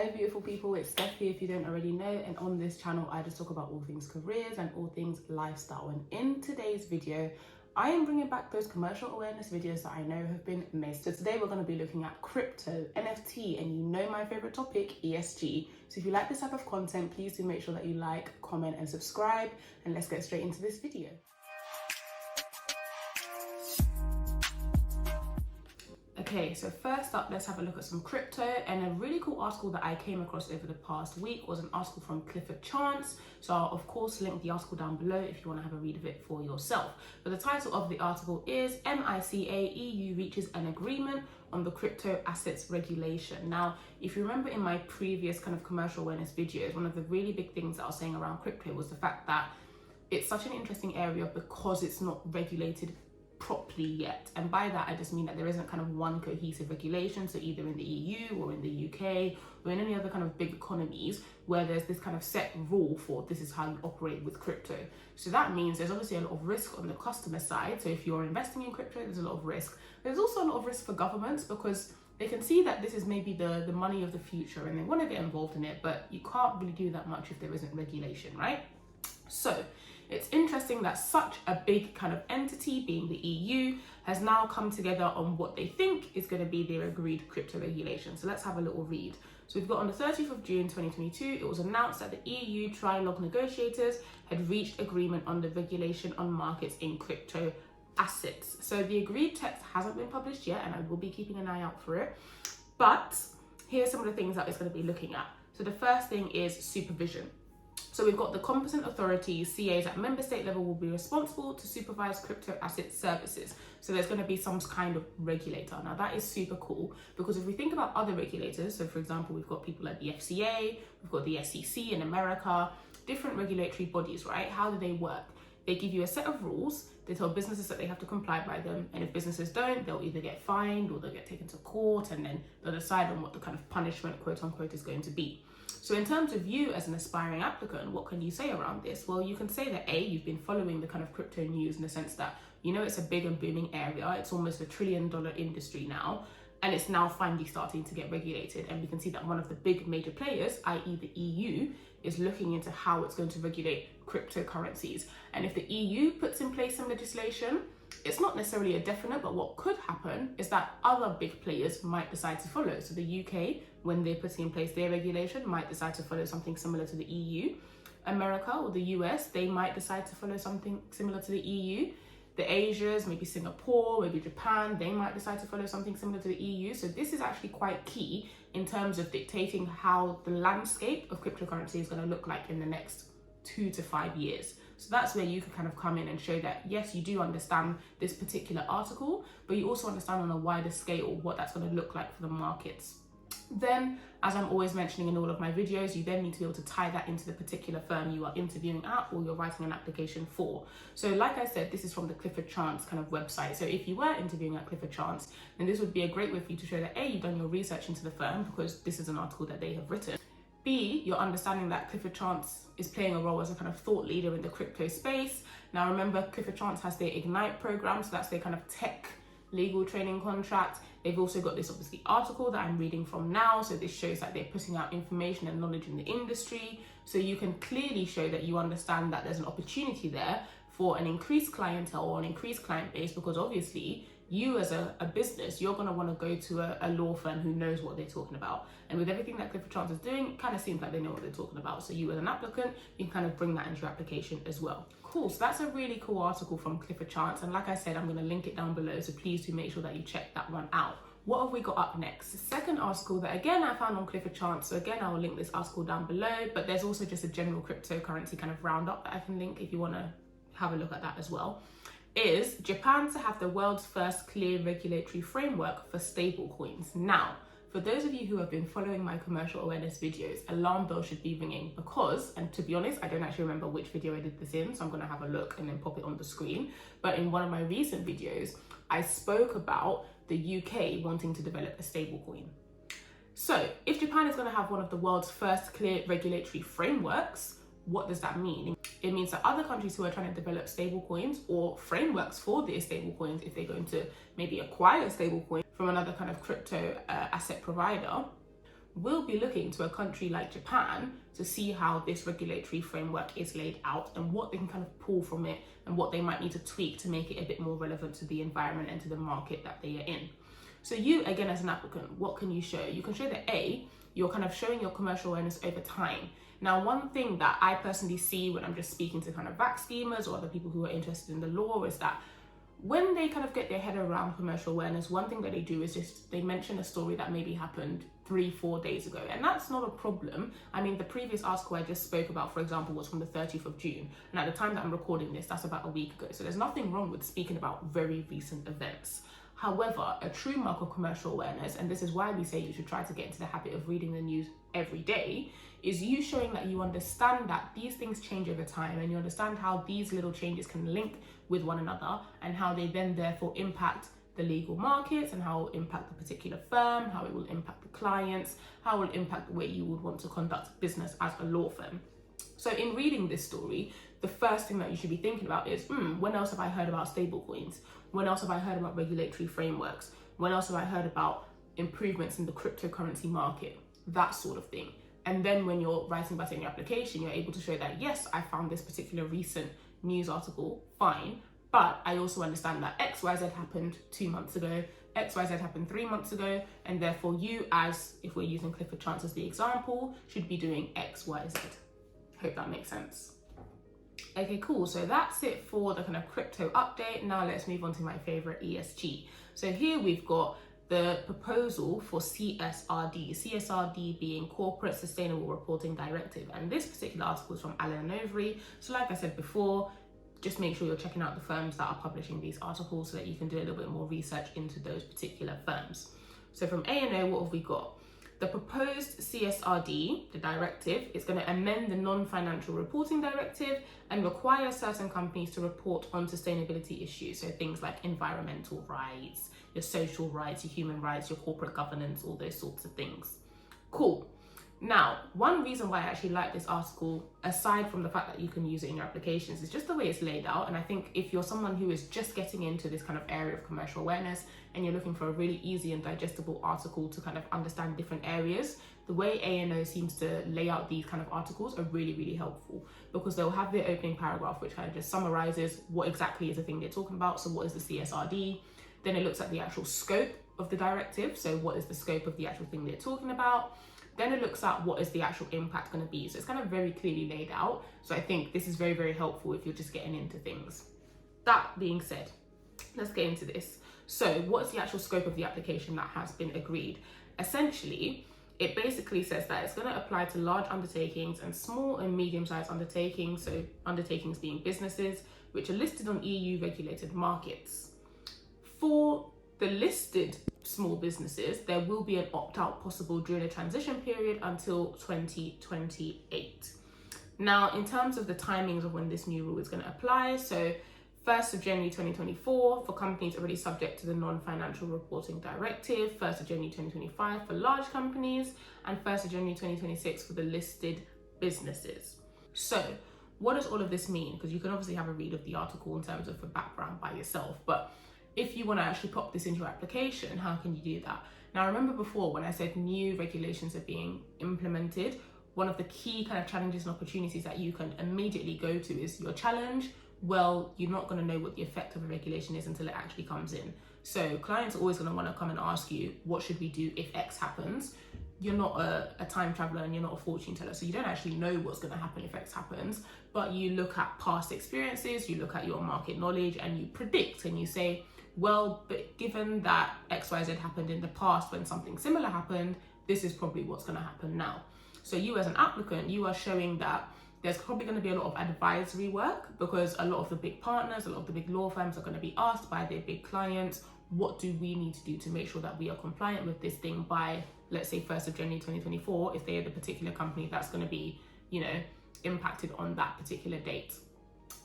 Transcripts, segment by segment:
Hello beautiful people, it's Steph here if you don't already know, and on this channel I just talk about all things careers and all things lifestyle. And in today's video I am bringing back those commercial awareness videos that I know have been missed. So today we're going to be looking at crypto, NFT, and you know my favorite topic, ESG. So if you like this type of content, please do make sure that you like, comment and subscribe, and let's get straight into this video. Okay, so first up, let's have a look at some crypto, and a really cool article that I came across over the past week was an article from Clifford Chance. So I'll of course link the article down below if you want to have a read of it for yourself. But the title of the article is MiCA EU reaches an agreement on the crypto assets regulation. Now, if you remember in my previous kind of commercial awareness videos, one of the really big things that I was saying around crypto was the fact that it's such an interesting area because it's not regulated properly yet. And by that I just mean that there isn't kind of one cohesive regulation, so either in the EU or in the UK or in any other kind of big economies where there's this kind of set rule for this is how you operate with crypto. So that means there's obviously a lot of risk on the customer side. So if you're investing in crypto, there's a lot of risk. There's also a lot of risk for governments because they can see that this is maybe the money of the future and they want to get involved in it, but you can't really do that much if there isn't regulation, right? So it's interesting that such a big kind of entity, being the EU, has now come together on what they think is going to be their agreed crypto regulation. So let's have a little read. So we've got on the 30th of June 2022, it was announced that the EU trilogue negotiators had reached agreement on the regulation on markets in crypto assets. So the agreed text hasn't been published yet, and I will be keeping an eye out for it. But here's some of the things that it's going to be looking at. So the first thing is supervision. So we've got the competent authorities, CAs at member state level, will be responsible to supervise crypto asset services. So there's going to be some kind of regulator. Now that is super cool because if we think about other regulators, so for example, we've got people like the FCA, we've got the SEC in America, different regulatory bodies, right? How do they work? They give you a set of rules, they tell businesses that they have to comply by them, and if businesses don't, they'll either get fined or they'll get taken to court, and then they'll decide on what the kind of punishment, quote unquote, is going to be. So in terms of you as an aspiring applicant, what can you say around this? Well, you can say that A, you've been following the kind of crypto news in the sense that you know it's a big and booming area, it's almost $1 trillion industry now, and it's now finally starting to get regulated. And we can see that one of the big major players, i.e. the EU, is looking into how it's going to regulate cryptocurrencies. And if the EU puts in place some legislation, it's not necessarily a definite, but what could happen is that other big players might decide to follow. So the UK, when they're putting in place their regulation, might decide to follow something similar to the EU. America or the US, they might decide to follow something similar to the EU. The Asias, maybe Singapore, maybe Japan, they might decide to follow something similar to the EU. So this is actually quite key in terms of dictating how the landscape of cryptocurrency is going to look like in the next 2 to 5 years. So that's where you can kind of come in and show that, yes, you do understand this particular article, but you also understand on a wider scale what that's going to look like for the markets. Then, as I'm always mentioning in all of my videos, you then need to be able to tie that into the particular firm you are interviewing at or you're writing an application for. So like I said, this is from the Clifford Chance kind of website. So if you were interviewing at Clifford Chance, then this would be a great way for you to show that A, you've done your research into the firm because this is an article that they have written. B, you're understanding that Clifford Chance is playing a role as a kind of thought leader in the crypto space. Now remember, Clifford Chance has their Ignite program, so that's their kind of tech legal training contract. They've also got this obviously article that I'm reading from now, so this shows that they're putting out information and knowledge in the industry. So you can clearly show that you understand that there's an opportunity there for an increased clientele or an increased client base, because obviously you as a business, you're going to want to go to a law firm who knows what they're talking about. And with everything that Clifford Chance is doing, it kind of seems like they know what they're talking about. So you as an applicant, you can kind of bring that into your application as well. Cool, so that's a really cool article from Clifford Chance. And like I said, I'm going to link it down below. So please do make sure that you check that one out. What have we got up next? The second article that again I found on Clifford Chance. So again, I will link this article down below, but there's also just a general cryptocurrency kind of roundup that I can link if you want to have a look at that as well. Is Japan to have the world's first clear regulatory framework for stablecoins. Now, for those of you who have been following my commercial awareness videos, alarm bells should be ringing because, and to be honest, I don't actually remember which video I did this in, so I'm going to have a look and then pop it on the screen. But in one of my recent videos, I spoke about the UK wanting to develop a stablecoin. So if Japan is going to have one of the world's first clear regulatory frameworks, what does that mean? It means that other countries who are trying to develop stablecoins or frameworks for their stablecoins, if they're going to maybe acquire a stablecoin from another kind of crypto asset provider, will be looking to a country like Japan to see how this regulatory framework is laid out and what they can kind of pull from it and what they might need to tweak to make it a bit more relevant to the environment and to the market that they are in. So you, again, as an applicant, what can you show? You can show that A, you're kind of showing your commercial awareness over time. Now, one thing that I personally see when I'm just speaking to kind of VAC schemers or other people who are interested in the law is that when they kind of get their head around commercial awareness, one thing that they do is just they mention a story that maybe happened 3-4 days ago, and that's not a problem. I mean, the previous article I just spoke about, for example, was from the 30th of June, and at the time that I'm recording this, that's about a week ago. So there's nothing wrong with speaking about very recent events. However, a true mark of commercial awareness, and this is why we say you should try to get into the habit of reading the news every day, is you showing that you understand that these things change over time and you understand how these little changes can link with one another and how they then therefore impact the legal markets and how it will impact the particular firm, how it will impact the clients, how it will impact the way you would want to conduct business as a law firm. So in reading this story, the first thing that you should be thinking about is, when else have I heard about stablecoins? When else have I heard about regulatory frameworks? When else have I heard about improvements in the cryptocurrency market? That sort of thing. And then when you're writing about it in your application, you're able to show that, yes, I found this particular recent news article, fine, but I also understand that XYZ happened 2 months ago, XYZ happened 3 months ago, and therefore you, as if we're using Clifford Chance as the example, should be doing XYZ. Hope that makes sense. Okay, cool. So that's it for the kind of crypto update. Now let's move on to my favorite ESG. So here we've got the proposal for CSRD being Corporate Sustainable Reporting Directive. And this particular article is from Allen & Overy. So like I said before, just make sure you're checking out the firms that are publishing these articles so that you can do a little bit more research into those particular firms. So from A&O, what have we got? The proposed CSRD, the directive, is going to amend the non-financial reporting directive and require certain companies to report on sustainability issues. So things like environmental rights, your social rights, your human rights, your corporate governance, all those sorts of things. Cool. Now, one reason why I actually like this article, aside from the fact that you can use it in your applications, is just the way it's laid out. And I think if you're someone who is just getting into this kind of area of commercial awareness and you're looking for a really easy and digestible article to kind of understand different areas, the way A&O seems to lay out these kind of articles are really, really helpful, because they'll have their opening paragraph, which kind of just summarizes what exactly is the thing they're talking about. So what is the CSRD? Then it looks at the actual scope of the directive. So what is the scope of the actual thing they're talking about? Then it looks at what is the actual impact going to be. So it's kind of very clearly laid out. So I think this is very, very helpful if you're just getting into things. That being said, let's get into this. So what is the actual scope of the application that has been agreed? Essentially, it basically says that it's going to apply to large undertakings and small and medium-sized undertakings. So undertakings being businesses which are listed on EU regulated markets. For the listed small businesses, there will be an opt-out possible during a transition period until 2028. Now, in terms of the timings of when this new rule is going to apply, so 1st of January 2024 for companies already subject to the non-financial reporting directive, 1st of January 2025 for large companies, and 1st of January 2026 for the listed businesses. So what does all of this mean? Because you can obviously have a read of the article in terms of the background by yourself, but if you want to actually pop this into your application, how can you do that? Now, remember before when I said new regulations are being implemented, one of the key kind of challenges and opportunities that you can immediately go to is your challenge. Well, you're not going to know what the effect of a regulation is until it actually comes in. So clients are always going to want to come and ask you, what should we do if X happens? You're not a time traveler and you're not a fortune teller, so you don't actually know what's going to happen if X happens, but you look at past experiences, you look at your market knowledge, and you predict and you say, well, but given that XYZ happened in the past when something similar happened, this is probably what's going to happen now. So you as an applicant, you are showing that there's probably going to be a lot of advisory work, because a lot of the big partners, a lot of the big law firms are going to be asked by their big clients, what do we need to do to make sure that we are compliant with this thing by, let's say, 1st of January 2024, if they are the particular company that's going to be, impacted on that particular date.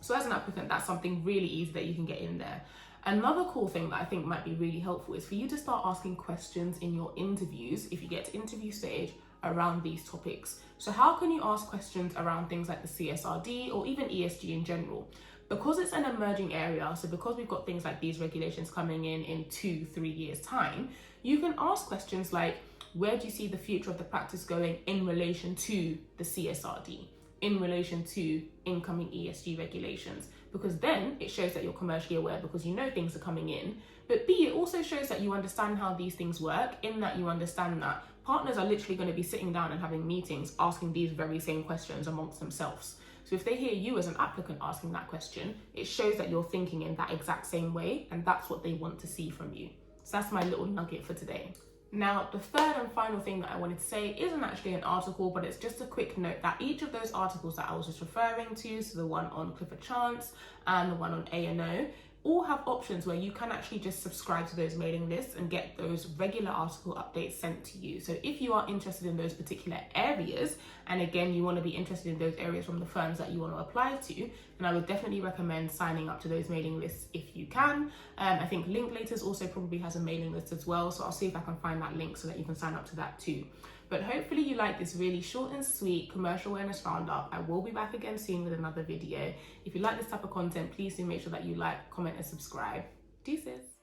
So as an applicant, that's something really easy that you can get in there. Another cool thing that I think might be really helpful is for you to start asking questions in your interviews, if you get to interview stage, around these topics. So how can you ask questions around things like the CSRD or even ESG in general? Because it's an emerging area, so because we've got things like these regulations coming in 2-3 years time, you can ask questions like, where do you see the future of the practice going in relation to the CSRD, in relation to incoming ESG regulations? Because then it shows that you're commercially aware because you know things are coming in. But B, it also shows that you understand how these things work, in that you understand that partners are literally going to be sitting down and having meetings asking these very same questions amongst themselves. So if they hear you as an applicant asking that question, it shows that you're thinking in that exact same way, and that's what they want to see from you. So that's my little nugget for today. Now, the third and final thing that I wanted to say isn't actually an article, but it's just a quick note that each of those articles that I was just referring to, so the one on Clifford Chance and the one on A&O, all have options where you can actually just subscribe to those mailing lists and get those regular article updates sent to you. So if you are interested in those particular areas, and again, you want to be interested in those areas from the firms that you want to apply to, then I would definitely recommend signing up to those mailing lists if you can. I think Linklaters also probably has a mailing list as well, so I'll see if I can find that link so that you can sign up to that too. But hopefully you like this really short and sweet commercial awareness roundup. I will be back again soon with another video. If you like this type of content, please do make sure that you like, comment and subscribe. Deuces.